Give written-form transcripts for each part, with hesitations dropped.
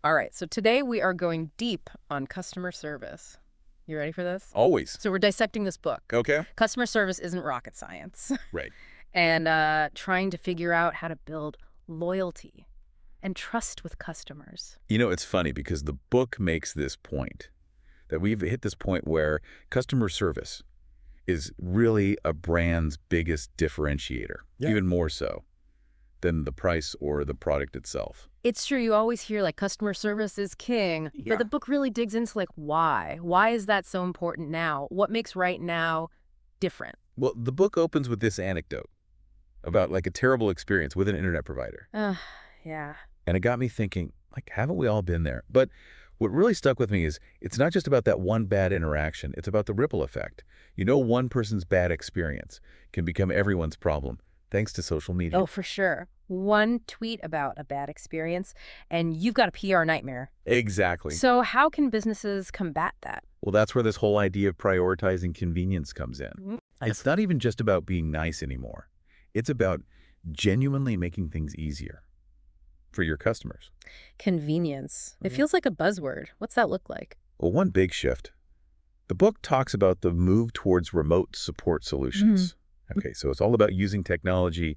All right, so today we are going deep on customer service. You ready for this? Always. So we're dissecting this book. Okay. Customer service isn't rocket science. Right. And trying to figure out how to build loyalty and trust with customers. You know, it's funny because the book makes this point that we've hit this point where customer service is really a brand's biggest differentiator, even more so than the price or the product itself. It's true, you always hear like customer service is king, but the book really digs into like why. Why is that so important now? What makes right now different? Well, the book opens with this anecdote about like a terrible experience with an internet provider. Yeah. And it got me thinking, like, haven't we all been there? But what really stuck with me is it's not just about that one bad interaction. It's about the ripple effect. You know, one person's bad experience can become everyone's problem thanks to social media. Oh, for sure. One tweet about a bad experience, and you've got a PR nightmare. Exactly. So how can businesses combat that? Well, that's where this whole idea of prioritizing convenience comes in. It's not even just about being nice anymore. It's about genuinely making things easier for your customers. Convenience. It feels like a buzzword. What's that look like? Well, one big shift. The book talks about the move towards remote support solutions. Okay, so it's all about using technology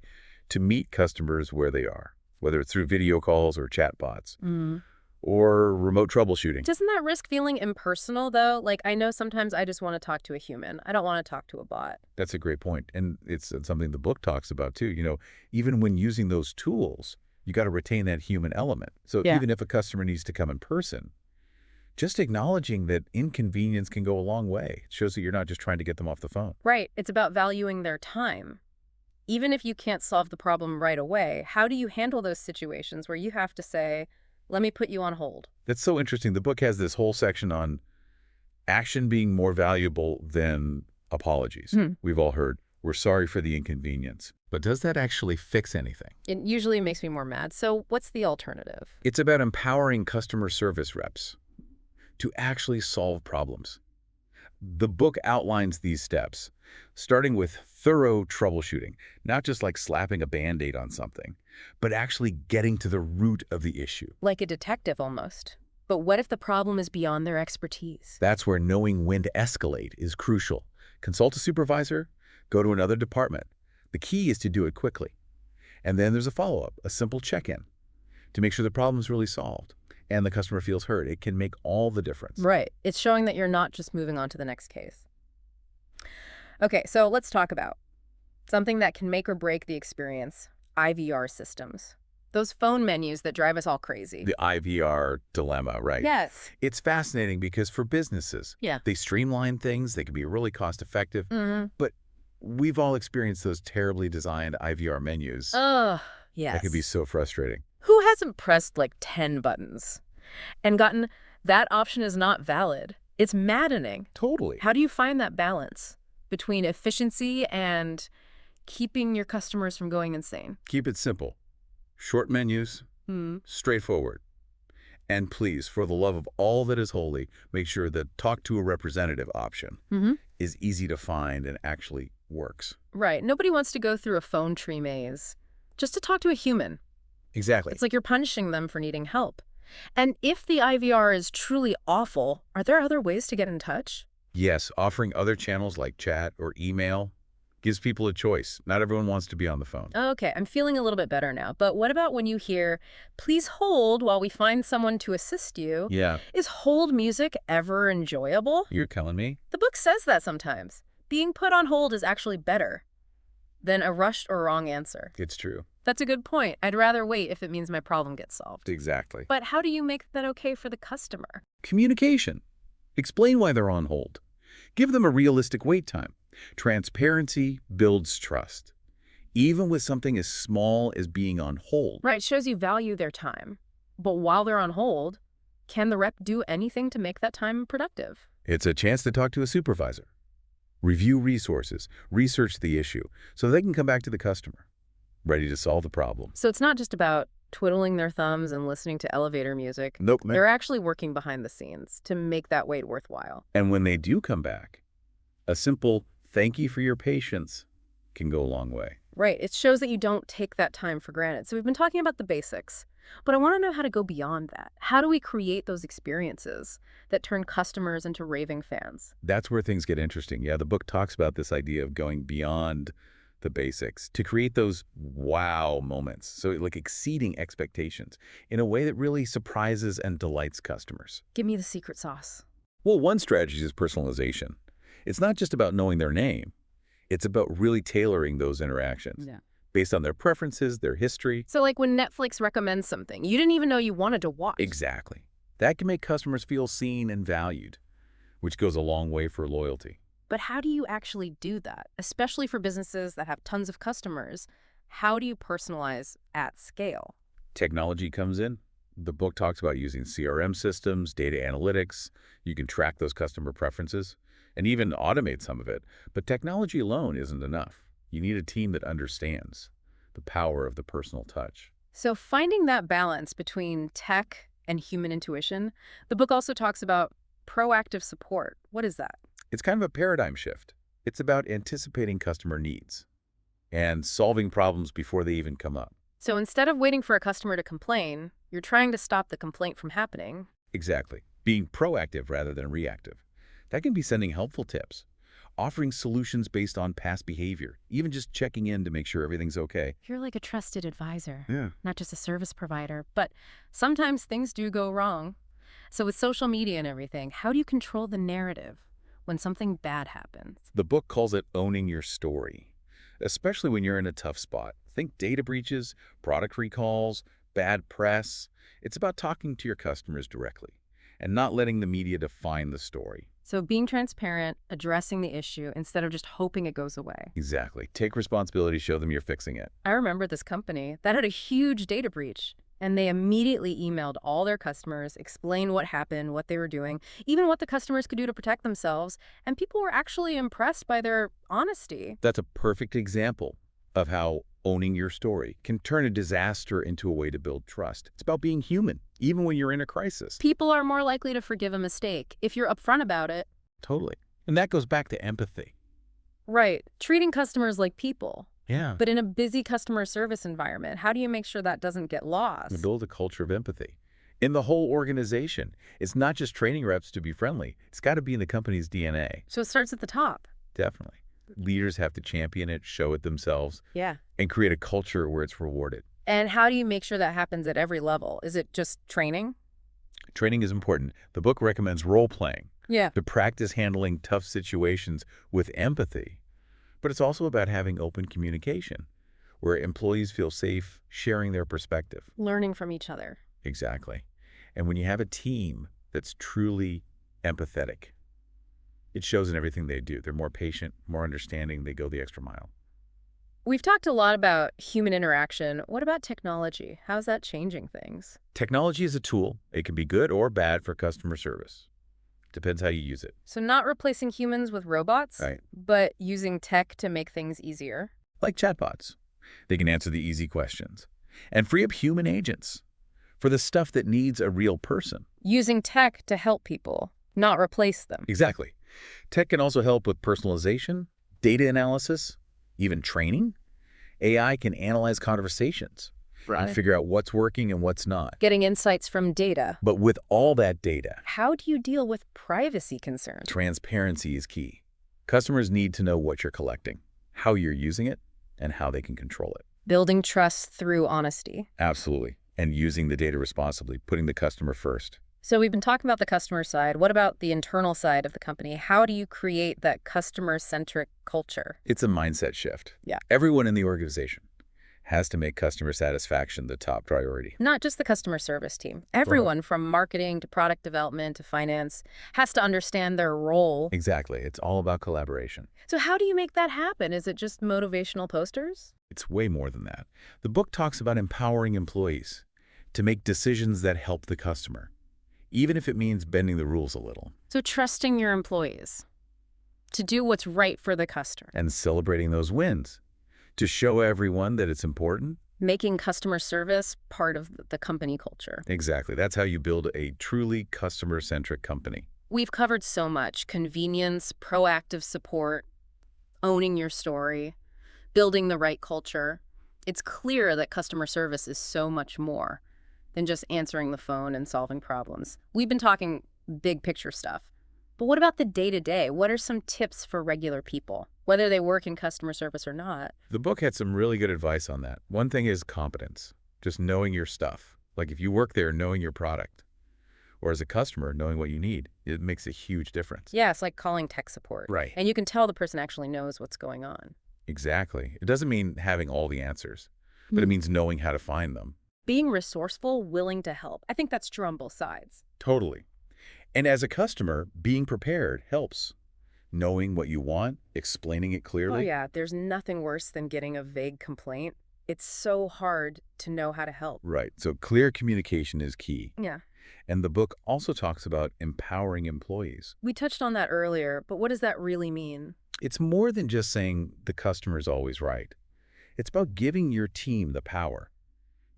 to meet customers where they are, whether it's through video calls or chatbots or remote troubleshooting. Doesn't that risk feeling impersonal, though? Like, I know sometimes I just want to talk to a human. I don't want to talk to a bot. That's a great point. And it's something the book talks about, too. You know, even when using those tools, you got to retain that human element. So even if a customer needs to come in person, just acknowledging that inconvenience can go a long way. It shows that you're not just trying to get them off the phone. Right. It's about valuing their time. Even if you can't solve the problem right away, how do you handle those situations where you have to say, let me put you on hold? That's so interesting. The book has this whole section on action being more valuable than apologies. We've all heard, we're sorry for the inconvenience. But does that actually fix anything? It usually makes me more mad. So what's the alternative? It's about empowering customer service reps to actually solve problems. The book outlines these steps, starting with thorough troubleshooting, not just like slapping a Band-Aid on something, but actually getting to the root of the issue. Like a detective almost. But what if the problem is beyond their expertise? That's where knowing when to escalate is crucial. Consult a supervisor, go to another department. The key is to do it quickly. And then there's a follow-up, a simple check-in to make sure the problem is really solved and the customer feels heard. It can make all the difference. Right. It's showing that you're not just moving on to the next case. Okay, so let's talk about something that can make or break the experience, IVR systems. Those phone menus that drive us all crazy. The IVR dilemma, right? Yes. It's fascinating because for businesses, they streamline things, they can be really cost-effective, but we've all experienced those terribly designed IVR menus. Oh, yes. That can be so frustrating. Who hasn't pressed like 10 buttons and gotten that option is not valid? It's maddening. Totally. How do you find that balance between efficiency and keeping your customers from going insane? Keep it simple. Short menus, straightforward. And please, for the love of all that is holy, make sure that talk to a representative option is easy to find and actually works. Right. Nobody wants to go through a phone tree maze just to talk to a human. Exactly. It's like you're punishing them for needing help. And if the IVR is truly awful, are there other ways to get in touch? Yes, offering other channels like chat or email gives people a choice. Not everyone wants to be on the phone. Okay, I'm feeling a little bit better now. But what about when you hear, please hold while we find someone to assist you? Yeah. Is hold music ever enjoyable? You're telling me? The book says that sometimes. Being put on hold is actually better than a rushed or wrong answer. It's true. That's a good point. I'd rather wait if it means my problem gets solved. Exactly. But how do you make that okay for the customer? Communication. Explain why they're on hold. Give them a realistic wait time. Transparency builds trust, even with something as small as being on hold. Right, shows you value their time. But while they're on hold, can the rep do anything to make that time productive? It's a chance to talk to a supervisor. Review resources, research the issue, so they can come back to the customer, ready to solve the problem. So it's not just about twiddling their thumbs and listening to elevator music. Nope. They're actually working behind the scenes to make that wait worthwhile. And when they do come back, a simple thank you for your patience can go a long way. Right. It shows that you don't take that time for granted. So we've been talking about the basics. But I want to know how to go beyond that. How do we create those experiences that turn customers into raving fans? That's where things get interesting. Yeah, the book talks about this idea of going beyond the basics to create those wow moments. So like exceeding expectations in a way that really surprises and delights customers. Give me the secret sauce. Well, one strategy is personalization. It's not just about knowing their name. It's about really tailoring those interactions Yeah. based on their preferences, their history. So like when Netflix recommends something you didn't even know you wanted to watch. Exactly. That can make customers feel seen and valued, which goes a long way for loyalty. But how do you actually do that? Especially for businesses that have tons of customers. How do you personalize at scale? Technology comes in. The book talks about using CRM systems, data analytics. You can track those customer preferences and even automate some of it. But technology alone isn't enough. You need a team that understands the power of the personal touch. So finding that balance between tech and human intuition, the book also talks about proactive support. What is that? It's kind of a paradigm shift. It's about anticipating customer needs and solving problems before they even come up. So instead of waiting for a customer to complain, you're trying to stop the complaint from happening. Exactly. Being proactive rather than reactive. That can be sending helpful tips, offering solutions based on past behavior, even just checking in to make sure everything's okay. You're like a trusted advisor, Yeah. not just a service provider. But sometimes things do go wrong. So with social media and everything, how do you control the narrative when something bad happens? The book calls it owning your story, especially when you're in a tough spot. Think data breaches, product recalls, bad press. It's about talking to your customers directly and not letting the media define the story. So being transparent, addressing the issue instead of just hoping it goes away. Exactly. Take responsibility, show them you're fixing it. I remember this company that had a huge data breach, and they immediately emailed all their customers, explained what happened, what they were doing, even what the customers could do to protect themselves, and people were actually impressed by their honesty. That's a perfect example of how owning your story can turn a disaster into a way to build trust. It's about being human, even when you're in a crisis. People are more likely to forgive a mistake if you're upfront about it. Totally. And that goes back to empathy. Right, treating customers like people. Yeah. But in a busy customer service environment, how do you make sure that doesn't get lost? Build a culture of empathy in the whole organization. It's not just training reps to be friendly. It's got to be in the company's DNA. So it starts at the top. Definitely. Leaders have to champion it, show it themselves, Yeah. and create a culture where it's rewarded. And how do you make sure that happens at every level? Is it just training? Training is important. The book recommends role-playing Yeah. to practice handling tough situations with empathy. But it's also about having open communication, where employees feel safe sharing their perspective. Learning from each other. Exactly. And when you have a team that's truly empathetic, it shows in everything they do. They're more patient, more understanding. They go the extra mile. We've talked a lot about human interaction. What about technology? How's that changing things? Technology is a tool. It can be good or bad for customer service. Depends how you use it. So not replacing humans with robots, Right. but using tech to make things easier. Like chatbots. They can answer the easy questions and free up human agents for the stuff that needs a real person. Using tech to help people, not replace them. Exactly. Tech can also help with personalization, data analysis, even training. AI can analyze conversations and figure out what's working and what's not. Getting insights from data. But with all that data, How do you deal with privacy concerns? transparency is key. Customers need to know what you're collecting, how you're using it, and how they can control it. Building trust through honesty. Absolutely. And using the data responsibly, putting the customer first. So we've been talking about the customer side. What about the internal side of the company? How do you create that customer-centric culture? It's a mindset shift. Yeah. Everyone in the organization has to make customer satisfaction the top priority. Not just the customer service team. Everyone from marketing to product development to finance has to understand their role. Exactly. It's all about collaboration. So how do you make that happen? Is it just motivational posters? It's way more than that. The book talks about empowering employees to make decisions that help the customer, even if it means bending the rules a little, So trusting your employees to do what's right for the customer. and celebrating those wins to show everyone that it's important. Making customer service part of the company culture. Exactly. That's how you build a truly customer-centric company. We've covered so much: convenience, proactive support, owning your story, building the right culture. It's clear that customer service is so much more than just answering the phone and solving problems. We've been talking big picture stuff. But what about the day-to-day? What are some tips for regular people, whether they work in customer service or not? The book had some really good advice on that. One thing is competence, just knowing your stuff. Like if you work there, knowing your product, or as a customer, knowing what you need, it makes a huge difference. Yeah, it's like calling tech support. Right. And you can tell the person actually knows what's going on. Exactly. It doesn't mean having all the answers, but it means knowing how to find them. Being resourceful, willing to help. I think that's true on both sides. Totally. And as a customer, being prepared helps. Knowing what you want, explaining it Oh, clearly. yeah, there's nothing worse than getting a vague complaint. It's so hard to know how to help. Right. So clear communication is key. Yeah. And the book also talks about empowering employees. We touched on that earlier, but what does that really mean? It's more than just saying the customer's always right. It's about giving your team the power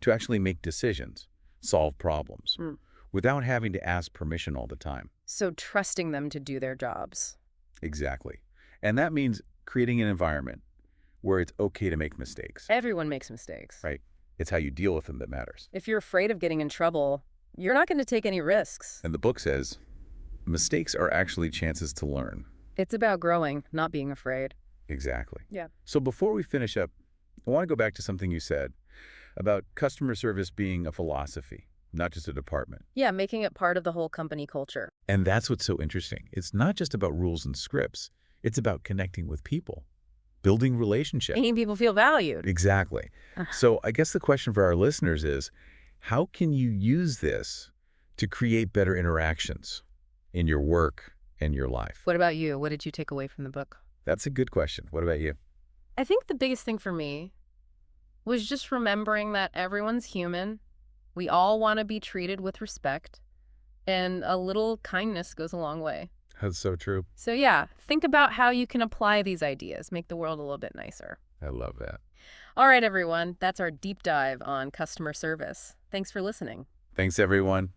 to actually make decisions, solve problems, Mm. without having to ask permission all the time. So trusting them to do their jobs. Exactly. And that means creating an environment where it's okay to make mistakes, Everyone makes mistakes. right? It's how you deal with them that matters. If you're afraid of getting in trouble, you're not going to take any risks. And the book says, mistakes are actually chances to learn. It's about growing, not being afraid. Exactly. Yeah. So before we finish up, I want to go back to something you said about customer service being a philosophy, not just a department. Yeah, making it part of the whole company culture. And that's what's so interesting. It's not just about rules and scripts. It's about connecting with people, building relationships. Making people feel valued. Exactly. So I guess the question for our listeners is, how can you use this to create better interactions in your work and your life? What about you? What did you take away from the book? That's a good question. What about you? I think the biggest thing for me was just remembering that everyone's human. We all want to be treated with respect, and a little kindness goes a long way. That's so true. So yeah, think about how you can apply these ideas, make the world a little bit nicer. I love that. All right, everyone, that's our deep dive on customer service. Thanks for listening. Thanks, everyone.